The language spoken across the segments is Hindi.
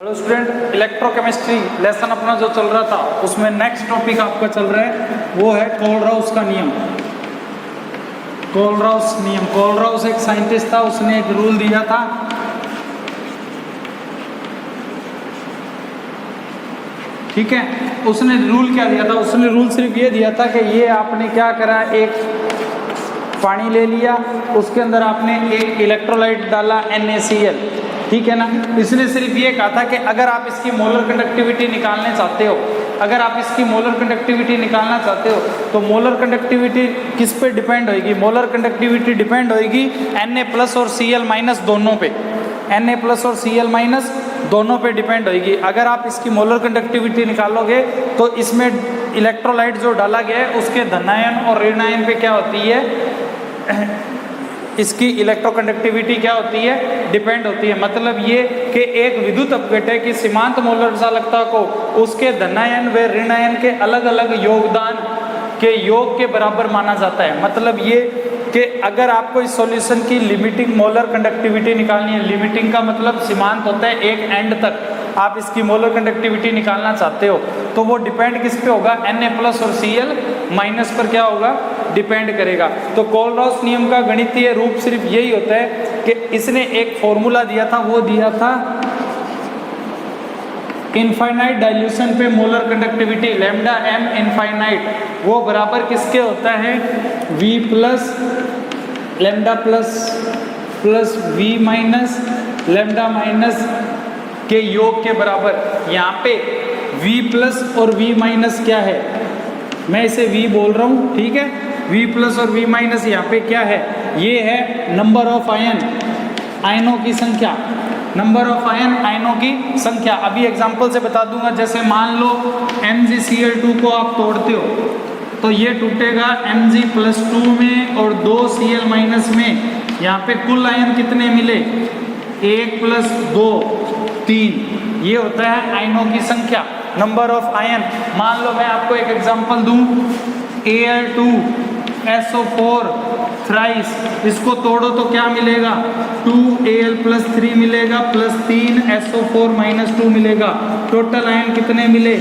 हेलो स्टूडेंट, इलेक्ट्रोकेमिस्ट्री लेसन अपना जो चल रहा था उसमें नेक्स्ट टॉपिक आपका चल रहा है वो है कोलराउस का नियम। कोलराउस नियम, कोलराउस एक साइंटिस्ट था, उसने एक रूल दिया था। ठीक है, उसने रूल क्या दिया था? उसने रूल सिर्फ ये दिया था कि ये आपने क्या करा, एक पानी ले लिया, उसके अंदर आपने एक इलेक्ट्रोलाइट डाला NaCl, ठीक है ना। इसने सिर्फ ये कहा था कि अगर आप इसकी मोलर कंडक्टिविटी निकालने चाहते हो, अगर आप इसकी मोलर कंडक्टिविटी निकालना चाहते हो तो मोलर कंडक्टिविटी किस पे डिपेंड होएगी? मोलर कंडक्टिविटी डिपेंड होएगी Na+ और Cl- दोनों पे, Na+ और Cl- दोनों पे डिपेंड होएगी। अगर आप इसकी मोलर कंडक्टिविटी निकालोगे तो इसमें इलेक्ट्रोलाइट जो डाला गया है उसके धनायन और ऋणायन पे क्या होती है, इसकी इलेक्ट्रोकंडक्टिविटी क्या होती है, डिपेंड होती है। मतलब ये कि एक विद्युत अपघटय की सीमांत मोलर चालकता को उसके धनायन व ऋणायन के अलग अलग योगदान के योग के बराबर माना जाता है। मतलब ये कि अगर आपको इस सॉल्यूशन की लिमिटिंग मोलर कंडक्टिविटी निकालनी है, लिमिटिंग का मतलब सीमांत होता है एक एंड तक, आप इसकी मोलर कंडक्टिविटी निकालना चाहते हो तो वो डिपेंड किस पे होगा? Na+ और Cl- पर क्या होगा, डिपेंड करेगा। तो कोलराउस नियम का गणितीय रूप सिर्फ यही होता है कि इसने एक फॉर्मूला दिया था, वो दिया था इनफाइनाइट डाइल्यूशन पे मोलर कंडक्टिविटी λm इनफाइनाइट, वो बराबर किसके होता है? V plus lambda plus V minus lambda minus के योग के बराबर। यहाँ पे V प्लस और V माइनस क्या है, मैं इसे V बोल रहा हूँ, ठीक है। V प्लस और V माइनस यहाँ पे क्या है? ये है नंबर ऑफ आयन, आयनों की संख्या, नंबर ऑफ आयन, आयनों की संख्या। अभी एग्जांपल से बता दूंगा, जैसे मान लो MgCl2 को आप तोड़ते हो तो ये टूटेगा Mg+2 में और 2 Cl- में। यहाँ पे कुल आयन कितने मिले? 1 + 2 3, ये होता है आयनों की संख्या, नंबर ऑफ आयन। मान लो मैं आपको एक एग्जांपल दूं, Al2SO4 थ्राइस, इसको तोड़ो तो क्या मिलेगा? 2Al+3 मिलेगा प्लस 3SO4 - 2 मिलेगा। टोटल आयन कितने मिले?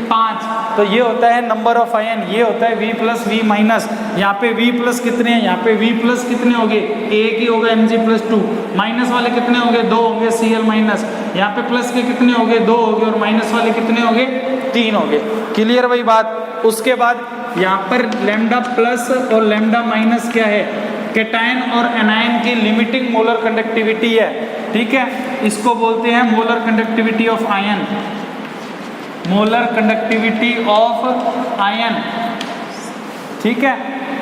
5। तो ये होता है नंबर ऑफ आयन, ये होता है V प्लस V माइनस। यहाँ पे V+ कितने हैं? यहाँ पे V+ कितने हो गए? एक ही होगा Mg+2। माइनस वाले कितने होंगे? 2 होंगे Cl-। यहाँ पे प्लस के कितने हो गए? 2 हो गए, और माइनस वाले कितने हो गए? 3 हो गए। क्लियर वही बात। उसके बाद यहाँ पर λ+ और λ- क्या है? कैटायन और एनायन की लिमिटिंग मोलर कंडक्टिविटी है, ठीक है। इसको बोलते हैं molar conductivity of ion, molar conductivity of ion, ठीक है।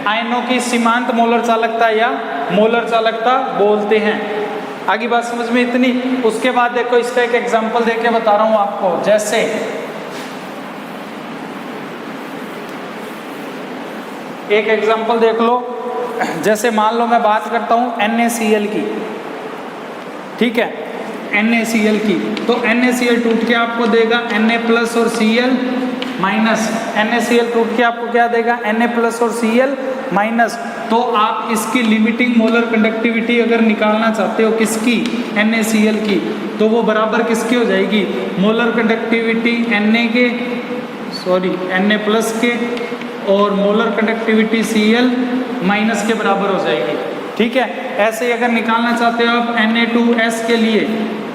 आयनों की सीमांत मोलर चालकता या मोलर चालकता बोलते हैं। आगे बात समझ में इतनी। उसके बाद देखो, इसका एक एग्जांपल देके बता रहा हूं आपको। जैसे एक एग्जांपल देख लो, जैसे मान लो मैं बात करता हूं NaCl की, ठीक है, NaCl की। तो NaCl टूट के आपको देगा Na+ और Cl-। NaCl टूट के आपको क्या देगा? Na+ और Cl-। तो आप इसकी लिमिटिंग मोलर कंडक्टिविटी अगर निकालना चाहते हो, किसकी? NaCl की, तो वो बराबर किसकी हो जाएगी? मोलर कंडक्टिविटी Na के और मोलर कंडक्टिविटी Cl- के बराबर हो जाएगी, ठीक है। ऐसे ही अगर निकालना चाहते हो आप Na2S के लिए,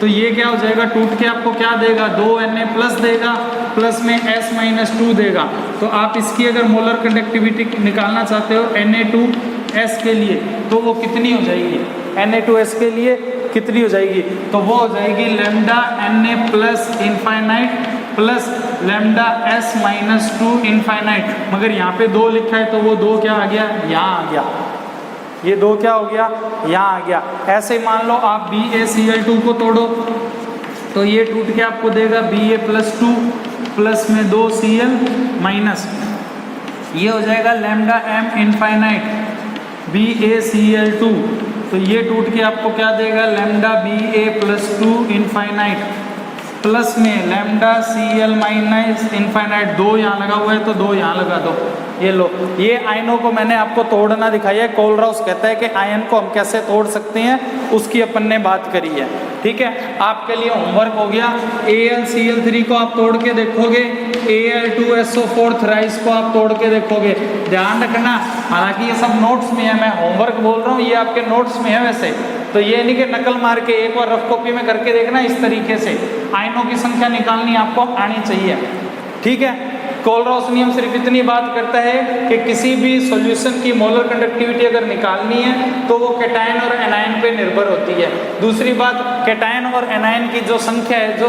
तो ये क्या हो जाएगा? टूट के आपको क्या देगा? 2 Na+ देगा, प्लस में S- 2 देगा। तो आप इसकी अगर मोलर कंडक्टिविटी निकालना चाहते हो Na2S के लिए, तो वो कितनी हो जाएगी? Na2S के लिए कितनी हो जाएगी? तो वो हो जाएगी λNa+ infinite plus λS- 2 infinite. मगर यहाँ पे 2 लिखा है तो वो 2 क्या आ गया? यहाँ आ गया। ये 2 क्या हो गया? यहाँ आ गया। ऐसे ही मान लो आप BaCl2 को तोड़ो तो ये टूट के आपको देगा Ba+2 प्लस में 2 Cl-। ये हो जाएगा λm इनफाइनाइट BaCl2। तो ये टूट के आपको क्या देगा? λBa+2 इनफाइनाइट प्लस में λCl- इनफाइनाइट। 2 यहाँ लगा हुआ है तो 2 यहाँ लगा दो। ये लो, ये आयनों को मैंने आपको तोड़ना दिखाया है। कोलराउस कहता है कि आयन को हम कैसे तोड़ सकते हैं, उसकी अपन ने बात करी है। ठीक है, आपके लिए होमवर्क हो गया। AlCl3 को आप तोड़ के देखोगे, Al2SO4 थ्राइस को आप तोड़ के देखोगे। ध्यान रखना, हालांकि ये सब नोट्स में है, मैं होमवर्क बोल रहा हूँ, ये आपके नोट्स में है वैसे, तो ये नहीं कि नकल मार के एक बार रफ कॉपी में करके देखना। इस तरीके से आयनों की संख्या निकालनी आपको आनी चाहिए, ठीक है। कोलरॉस नियम सिर्फ इतनी बात करता है कि किसी भी सॉल्यूशन की मोलर कंडक्टिविटी अगर निकालनी है तो वो कैटायन और एनायन पे निर्भर होती है। दूसरी बात, कैटायन और एनायन की जो संख्या है, जो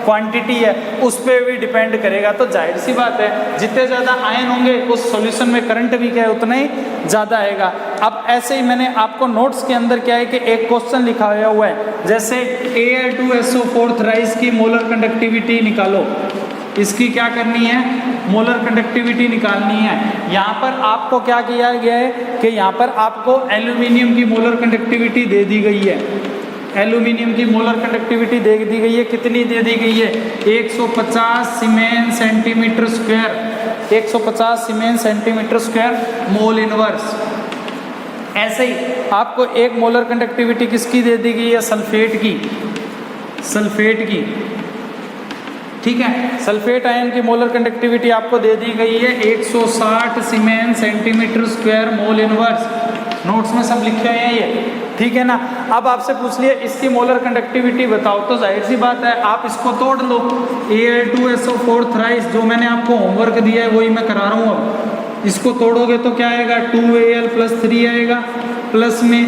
क्वांटिटी है, उस पर भी डिपेंड करेगा। तो जाहिर सी बात है, जितने ज़्यादा आयन होंगे उस सॉल्यूशन में करंट भी क्या है, उतना ही ज़्यादा आएगा। अब ऐसे ही मैंने आपको नोट्स के अंदर क्या है कि एक क्वेश्चन लिखा हुआ है, जैसे Al2SO4 थ्राइस की मोलर कंडक्टिविटी निकालो। इसकी क्या करनी है, मोलर कंडक्टिविटी निकालनी है। यहाँ पर आपको क्या किया गया है कि यहाँ पर आपको एल्यूमिनियम की मोलर कंडक्टिविटी दे दी गई है। एल्यूमिनियम की मोलर कंडक्टिविटी दे दी गई है, कितनी दे दी गई है, 150 siemens centimetre square, 150 siemens centimetre square mole inverse. ऐसे ही आपको एक मोलर कंडक्टिविटी किसकी दे दी गई है, सल्फेट की, सल्फेट की, ठीक है। सल्फेट आयन की मोलर कंडक्टिविटी आपको दे दी गई है 160 siemens centimetre square mole inverse. Notes में सब लिखे हुए हैं ये, ठीक है ना। अब आपसे पूछ लिया इसकी मोलर कंडक्टिविटी बताओ, तो जाहिर सी बात है आप इसको तोड़ लो। Al2SO4 थ्राइस जो मैंने आपको होमवर्क दिया है वही मैं करा रहा हूँ। अब इसको तोड़ोगे तो क्या आएगा, 2Al+3 आएगा, प्लस में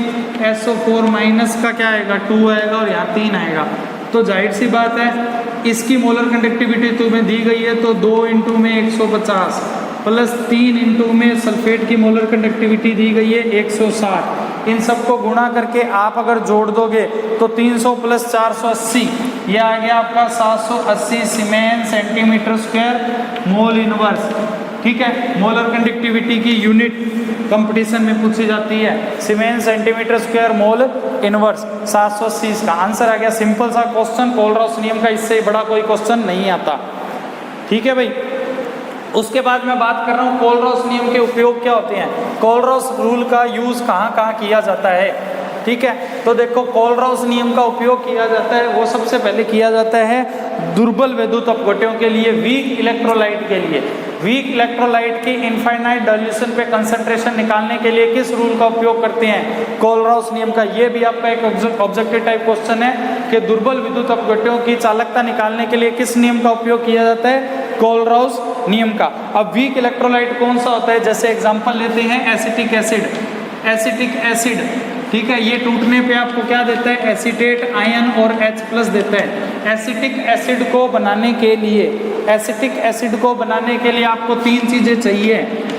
SO4 माइनस का क्या आएगा, 2 आएगा, और यहाँ 3 आएगा। तो जाहिर सी बात है इसकी मोलर कंडक्टिविटी तुम्हें दी गई है, तो 2 इंटू में 150 प्लस 3 इंटू में सल्फेट की मोलर कंडक्टिविटी दी गई है 160। इन सबको गुणा करके आप अगर जोड़ दोगे तो 300 प्लस 480, ये आ गया आपका 780 siemens centimetre square mole inverse, ठीक है। मोलर कंडक्टिविटी की यूनिट कंपटीशन में पूछी जाती है, siemens centimetre square mole inverse 780। इसका आंसर आ गया। सिंपल सा क्वेश्चन, कोलरॉस नियम का इससे बड़ा कोई क्वेश्चन नहीं आता, ठीक है भाई। उसके बाद मैं बात कर रहा हूँ कोलरॉस नियम के उपयोग क्या होते हैं, कोलरॉस रूल का यूज़ कहाँ कहाँ किया जाता है, ठीक है। तो देखो कोलरॉस नियम का उपयोग किया जाता है, वो सबसे पहले किया जाता है दुर्बल विद्युत अपघट्यों के लिए, वीक इलेक्ट्रोलाइट के लिए। वीक इलेक्ट्रोलाइट की इनफाइनाइट डाइल्यूशन पे कंसंट्रेशन निकालने के लिए किस रूल का उपयोग करते हैं, कोलरॉस नियम का। ये भी आपका एक ऑब्जेक्टिव टाइप क्वेश्चन है कि दुर्बल विद्युत अपघट्यों की चालकता निकालने के लिए किस नियम का उपयोग किया जाता है, कोलरॉस नियम का। अब वीक इलेक्ट्रोलाइट कौन सा होता है, जैसे एग्जांपल लेते हैं एसिटिक एसिड, एसिटिक एसिड, ठीक है। ये टूटने पे आपको क्या देता है, एसीटेट आयन और H+ देता है। एसिटिक एसिड को बनाने के लिए, एसिटिक एसिड को बनाने के लिए आपको 3 चीज़ें चाहिए,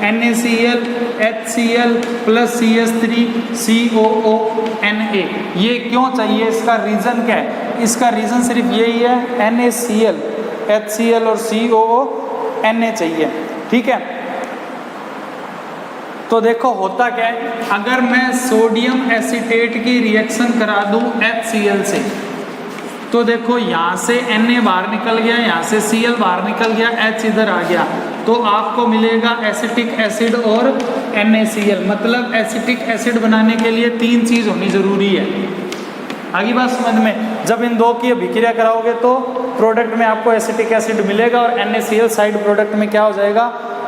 NaCl, HCl plus CH3 COO Na। ये क्यों चाहिए, इसका रीज़न क्या है, इसका रीज़न सिर्फ यही है, NaCl, HCl और COO Na चाहिए, ठीक है। तो देखो होता क्या है, अगर मैं सोडियम एसीटेट की रिएक्शन करा दूं HCl से, तो देखो यहाँ से Na बाहर निकल गया, यहाँ से Cl बाहर निकल गया, H इधर आ गया, तो आपको मिलेगा एसिटिक एसिड और NaCl। मतलब एसिटिक एसिड बनाने के लिए 3 चीज़ होनी ज़रूरी है। आगे बात समझ में, जब इन दो की अभिक्रिया कराओगे तो प्रोडक्ट में आपको एसिटिक एसिड मिलेगा और NaCl साइड प्रोडक्ट में क्या हो जाएगा,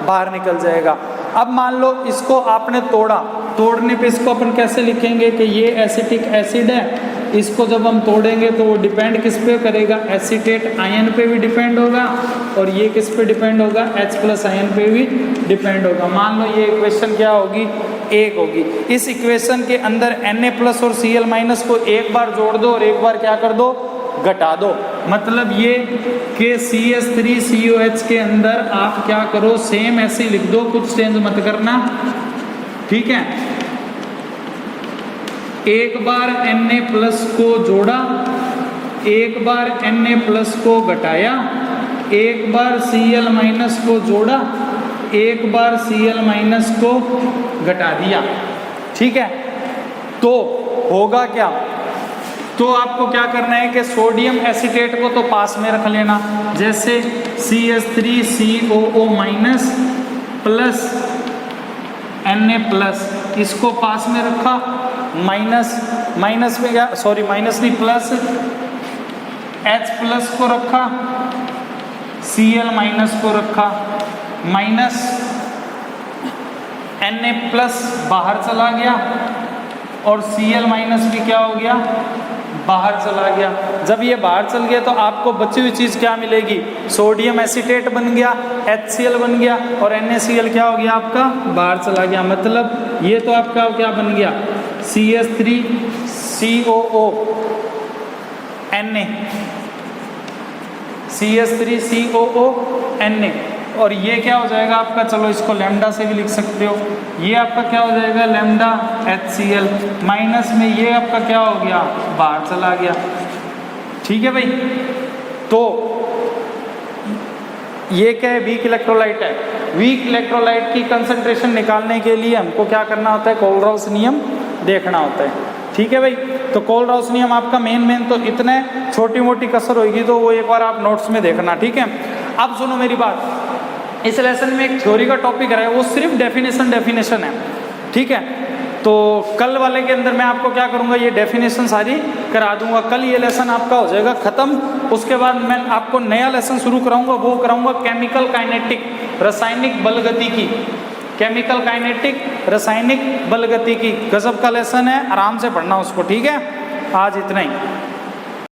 बाहर निकल जाएगा। अब मान लो इसको आपने तोड़ा, तोड़ने पे इसको अपन कैसे लिखेंगे कि ये एसिटिक एसिड है। इसको जब हम तोड़ेंगे तो वो डिपेंड किस पे करेगा, एसीटेट आयन पे भी डिपेंड होगा, और ये किस पे डिपेंड होगा, H+ आयन पे भी डिपेंड होगा। मान लो ये इक्वेशन क्या होगी, 1 होगी। इस इक्वेशन के अंदर Na+ और Cl- को एक बार जोड़ दो और एक बार क्या कर दो, घटा दो। मतलब ये कि CH3COH के अंदर आप क्या करो, सेम ऐसे लिख दो, कुछ चेंज मत करना, ठीक है। एक बार Na+ को जोड़ा, एक बार Na+ को घटाया, एक बार Cl- को जोड़ा, एक बार Cl- को घटा दिया, ठीक है। तो होगा क्या, तो आपको क्या करना है कि सोडियम एसीटेट को तो पास में रख लेना, जैसे CH3COO- प्लस Na+, इसको पास में रखा, माइनस माइनस में क्या, सॉरी माइनस नहीं, प्लस H प्लस को रखा, Cl माइनस को रखा, माइनस Na प्लस बाहर चला गया और Cl माइनस भी क्या हो गया, बाहर चला गया। जब ये बाहर चल गया तो आपको बची हुई चीज़ क्या मिलेगी, सोडियम एसीटेट बन गया, HCl बन गया और NaCl क्या हो गया आपका, बाहर चला गया। मतलब ये तो आपका क्या बन गया, CH3COO Na, CH3COO Na, और ये क्या हो जाएगा आपका, चलो इसको लैम्डा से भी लिख सकते हो, ये आपका क्या हो जाएगा लैम्डा HCl, माइनस में ये आपका क्या हो गया, बाहर चला गया। ठीक है भाई, तो ये क्या है, वीक इलेक्ट्रोलाइट है। वीक इलेक्ट्रोलाइट की कंसंट्रेशन निकालने के लिए हमको क्या करना होता है, कोलराउस नियम देखना होता है। ठीक है भाई, तो कोलराउस नियम आपका मेन तो इतने, छोटी मोटी कसर होगी तो वो एक बार आप नोट्स में देखना। ठीक है, अब सुनो मेरी बात, इस लेसन में एक थ्योरी का टॉपिक रहा है, वो सिर्फ डेफिनेशन है। ठीक है, तो कल वाले के अंदर मैं आपको क्या करूँगा, ये डेफिनेशन सारी करा दूंगा। कल ये लेसन आपका हो जाएगा ख़त्म। उसके बाद मैं आपको नया लेसन शुरू कराऊंगा, वो कराऊंगा केमिकल काइनेटिक, रासायनिक बलगतिकी। केमिकल काइनेटिक, रासायनिक बलगतिकी, गजब का लेसन है, आराम से पढ़ना उसको। ठीक है, आज इतना ही।